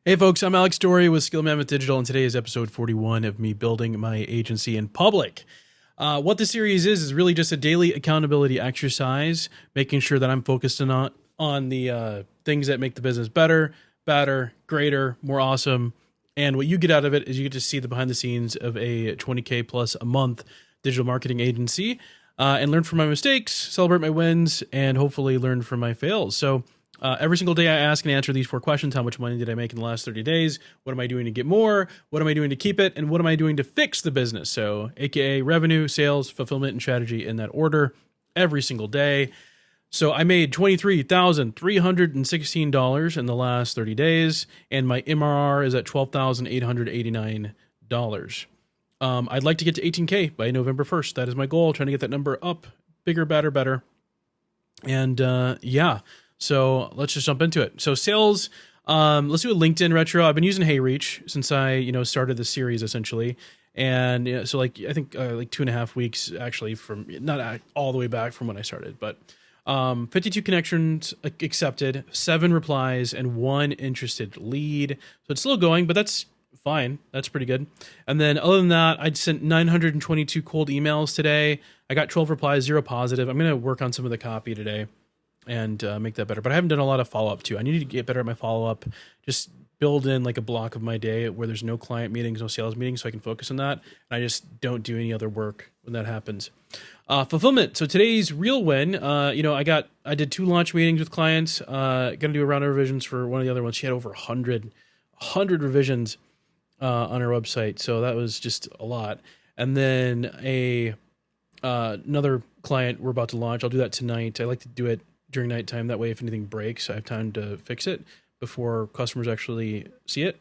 Hey folks, I'm Alex Story with Skill Mammoth Digital, and today is episode 41 of me building my agency in public. What this series is really just a daily accountability exercise, making sure that I'm focused on the things that make the business better, greater, more awesome. And what you get out of it is you get to see the behind the scenes of a 20K plus a month digital marketing agency, and learn from my mistakes, celebrate my wins, and hopefully learn from my fails. So every single day I ask and answer these 4 questions. How much money did I make in the last 30 days? What am I doing to get more? What am I doing to keep it? And what am I doing to fix the business? So AKA revenue, sales, fulfillment, and strategy in that order every single day. So I made $23,316 in the last 30 days, and my MRR is at $12,889. I'd like to get to 18K by November 1st. That is my goal, trying to get that number up, bigger, better. And yeah. So let's just jump into it. So sales, let's do a LinkedIn retro. I've been using HeyReach since I, started the series essentially. And so I think like 2.5 weeks actually from not all the way back from when I started, but 52 connections accepted, 7 replies, and 1 interested lead. So it's still going, but that's fine. That's pretty good. And then other than that, I'd sent 922 cold emails today. I got 12 replies, 0 positive. I'm going to work on some of the copy today and make that better. But I haven't done a lot of follow-up too. I need to get better at my follow-up, just build in like a block of my day where there's no client meetings, no sales meetings, so I can focus on that. And I just don't do any other work when that happens. Fulfillment. So today's real win, I did 2 launch meetings with clients, going to do a round of revisions for one of the other ones. She had over 100 revisions on her website. So that was just a lot. And then another client we're about to launch. I'll do that tonight. I like to do it during nighttime. That way, if anything breaks, I have time to fix it before customers actually see it.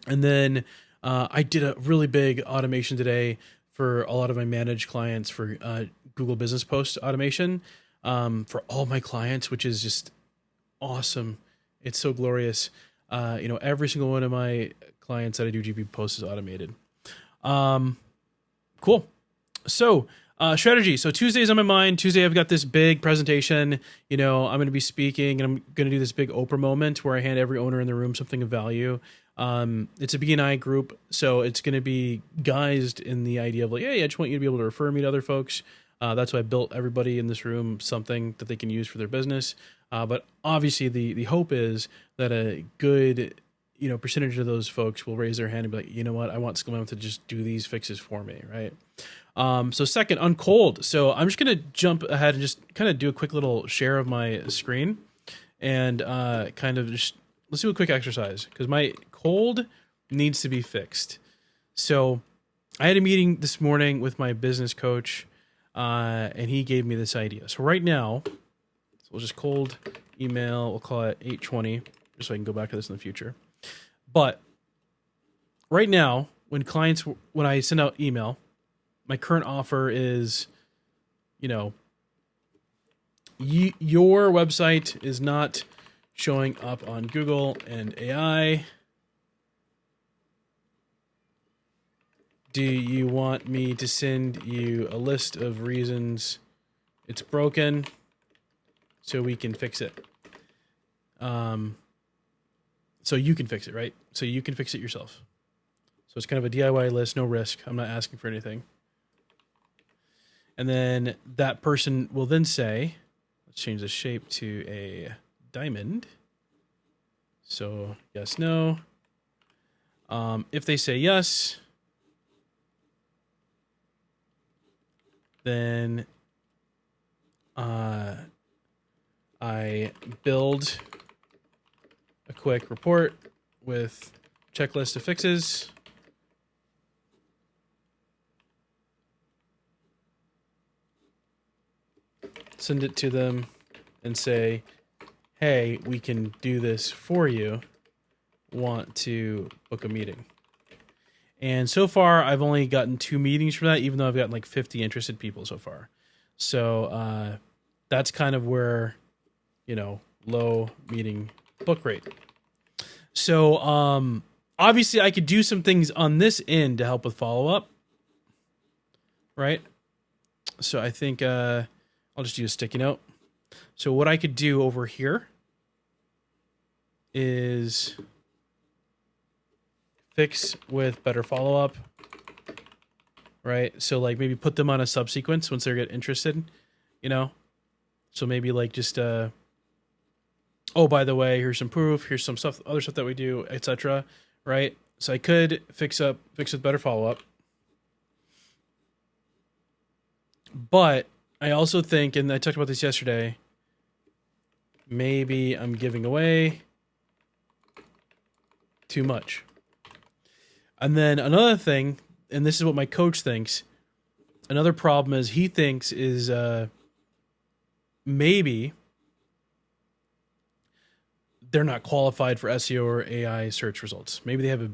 And then I did a really big automation today for a lot of my managed clients for Google Business Post automation for all my clients, which is just awesome. It's so glorious. Every single one of my clients that I do GP posts is automated. Cool. So strategy. So Tuesday's on my mind. Tuesday, I've got this big presentation. I'm going to be speaking, and I'm going to do this big Oprah moment where I hand every owner in the room something of value. It's a BNI group, so it's going to be guised in the idea of like, hey, I just want you to be able to refer me to other folks. That's why I built everybody in this room something that they can use for their business. But obviously, the hope is that a good percentage of those folks will raise their hand and be like, you know what, I want Skill to just do these fixes for me, right? So second, on cold. So I'm just going to jump ahead and just kind of do a quick little share of my screen and let's do a quick exercise because my cold needs to be fixed. So I had a meeting this morning with my business coach, and he gave me this idea. So right now, we'll just cold email. We'll call it 820 just so I can go back to this in the future. But right now, when I send out email, my current offer is, your website is not showing up on Google and AI. Do you want me to send you a list of reasons it's broken so we can fix it? So you can fix it, right? So you can fix it yourself. So it's kind of a DIY list, no risk. I'm not asking for anything. And then that person will then say, let's change the shape to a diamond. So yes, no. If they say yes, then I build a quick report with checklist of fixes. Send it to them and say, hey, we can do this for you. Want to book a meeting? And so far, I've only gotten 2 meetings for that, even though I've gotten like 50 interested people so far. So that's kind of where, low meeting book rate. So obviously, I could do some things on this end to help with follow-up, right? So I think I'll just do a sticky note. So what I could do over here is fix with better follow-up, right? So like maybe put them on a subsequence once they get interested, you know? So maybe like just, oh, by the way, here's some proof, here's some stuff, other stuff that we do, etc. Right? So I could fix with better follow-up. But I also think, and I talked about this yesterday, maybe I'm giving away too much. And then another thing, and this is what my coach thinks, another problem is he thinks is maybe they're not qualified for SEO or AI search results. Maybe they have a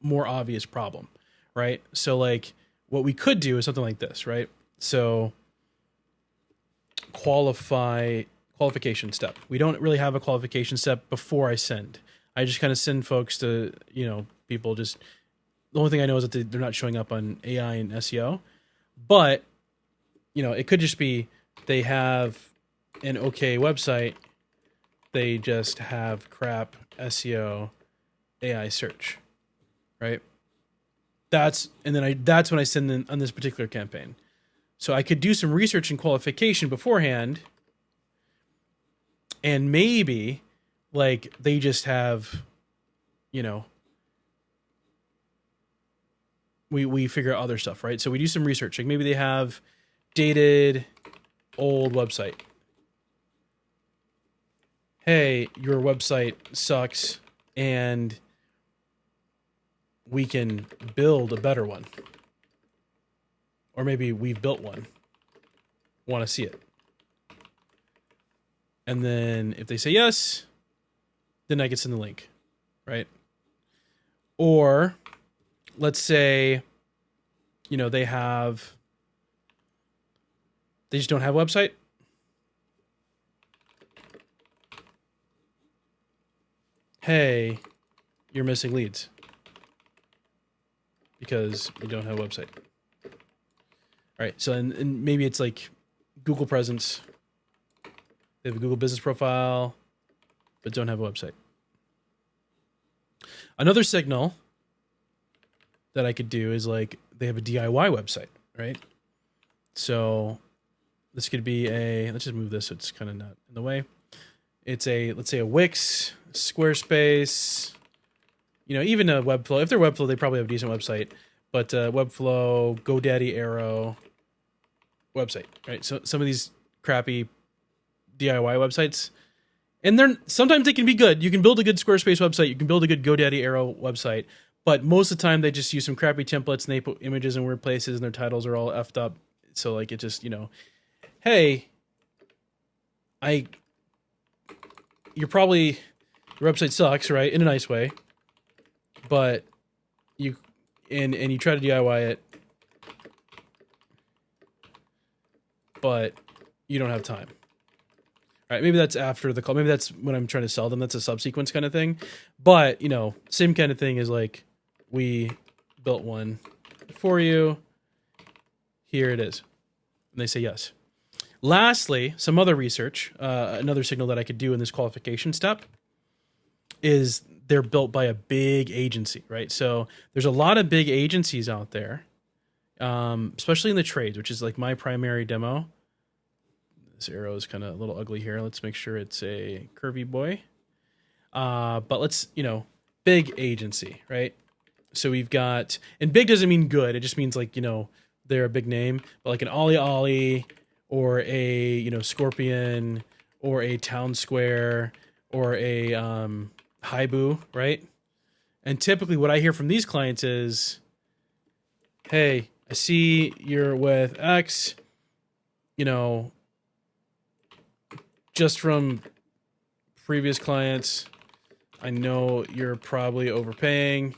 more obvious problem, right? So like what we could do is something like this, right? So qualification step. We don't really have a qualification step before I send. I just kind of send folks to, people just, the only thing I know is that they're not showing up on AI and SEO, but it could just be they have an okay website. They just have crap SEO AI search, right? That's when I send them on this particular campaign. So I could do some research and qualification beforehand, and maybe like they just have, we figure out other stuff, right? So we do some research. Like maybe they have dated old website. Hey, your website sucks and we can build a better one. Or maybe we've built one. Want to see it. And then if they say yes, then I can send the link, right? Or let's say, they just don't have a website. Hey, you're missing leads because you don't have a website. All right, so and maybe it's like Google presence. They have a Google business profile, but don't have a website. Another signal that I could do is like they have a DIY website, right? So this could be let's just move this so it's kind of not in the way. It's let's say a Wix, Squarespace, even a Webflow. If they're Webflow, they probably have a decent website. But Webflow, GoDaddy, Arrow website, right? So some of these crappy DIY websites, and sometimes they can be good. You can build a good Squarespace website. You can build a good GoDaddy, Arrow website. But most of the time, they just use some crappy templates and they put images in weird places and their titles are all effed up. So like it just, hey, your website sucks, right? In a nice way, but you try to DIY it, but you don't have time. All right, maybe that's after the call. Maybe that's when I'm trying to sell them. That's a subsequence kind of thing. But, same kind of thing is like, we built one for you. Here it is. And they say yes. Lastly, some other research, another signal that I could do in this qualification step is they're built by a big agency, right? So there's a lot of big agencies out there, especially in the trades, which is like my primary demo. This arrow is kind of a little ugly here. Let's make sure it's a curvy boy. But let's, big agency, right? So we've got, and big doesn't mean good. It just means like, they're a big name, but like an Ollie or a, Scorpion or a Town Square or a Haibu, right? And typically what I hear from these clients is, hey, I see you're with X, just from previous clients, I know you're probably overpaying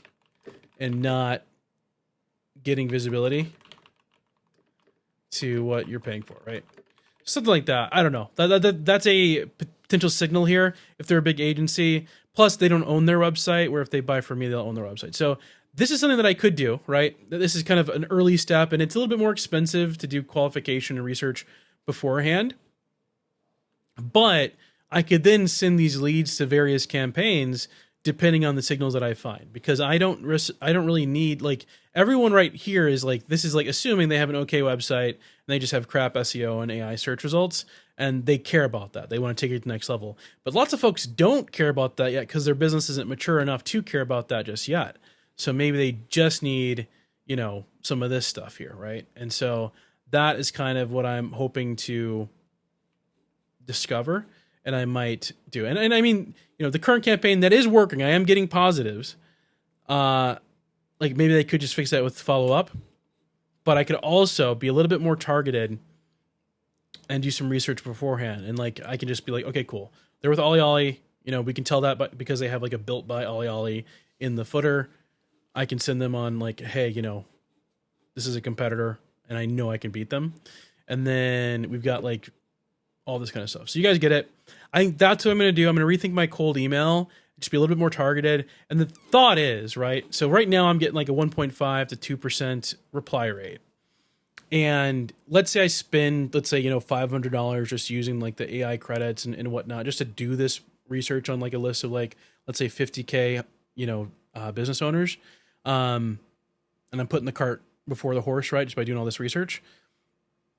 and not getting visibility to what you're paying for, right? Something like that. I don't know. That's a potential signal here if they're a big agency. Plus, they don't own their website, where if they buy from me, they'll own their website. So this is something that I could do, right? This is kind of an early step, and it's a little bit more expensive to do qualification and research beforehand. But I could then send these leads to various campaigns depending on the signals that I find, because I don't really need, like, everyone right here is like, this is like assuming they have an okay website and they just have crap SEO and AI search results, and they care about that. They want to take it to the next level. But lots of folks don't care about that yet because their business isn't mature enough to care about that just yet. So maybe they just need, some of this stuff here, right? And so that is kind of what I'm hoping to discover, and I might do. And I mean, the current campaign that is working, I am getting positives. Like maybe they could just fix that with follow up, but I could also be a little bit more targeted and do some research beforehand. And like, I can just be like, okay, cool. They're with Ollie Ollie. We can tell that because they have like a built by Ollie Ollie in the footer. I can send them on like, hey, this is a competitor and I know I can beat them. And then we've got like all this kind of stuff. So you guys get it. I think that's what I'm going to do. I'm going to rethink my cold email, just be a little bit more targeted. And the thought is, right? So right now I'm getting like a 1.5 to 2% reply rate. And let's say I spend, $500 just using like the AI credits and whatnot, just to do this research on like a list of like, let's say 50K, business owners. And I'm putting the cart before the horse, right? Just by doing all this research.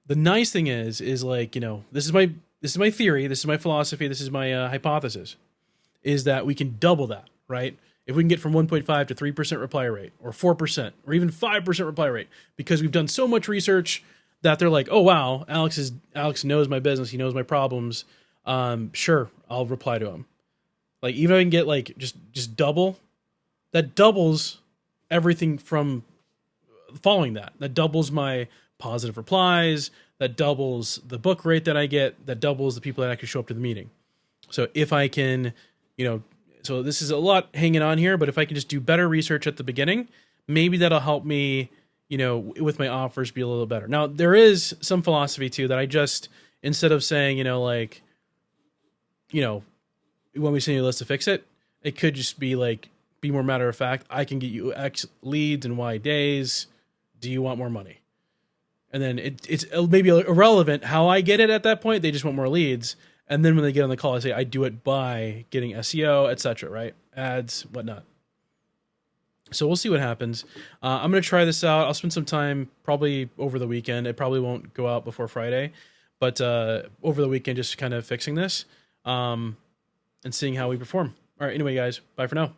The nice thing is like, this is my theory. This is my philosophy. This is my hypothesis, is that we can double that, right? If we can get from 1.5 to 3% reply rate, or 4%, or even 5% reply rate, because we've done so much research that they're like, oh wow, Alex knows my business. He knows my problems. Sure, I'll reply to him. Like, even if I can get like just double, that doubles everything from following that. That doubles my positive replies, that doubles the book rate that I get, that doubles the people that actually show up to the meeting. So if I can, so this is a lot hanging on here, but if I can just do better research at the beginning, maybe that'll help me, with my offers be a little better. Now, there is some philosophy too that I just, instead of saying, you want me to send you a list to fix it, it could just be like, be more matter of fact. I can get you X leads in Y days. Do you want more money? And then it's maybe irrelevant how I get it at that point. They just want more leads. And then when they get on the call, I say I do it by getting SEO, etc., right? Ads, whatnot. So we'll see what happens. I'm going to try this out. I'll spend some time probably over the weekend. It probably won't go out before Friday, but over the weekend, just kind of fixing this and seeing how we perform. All right. Anyway, guys, bye for now.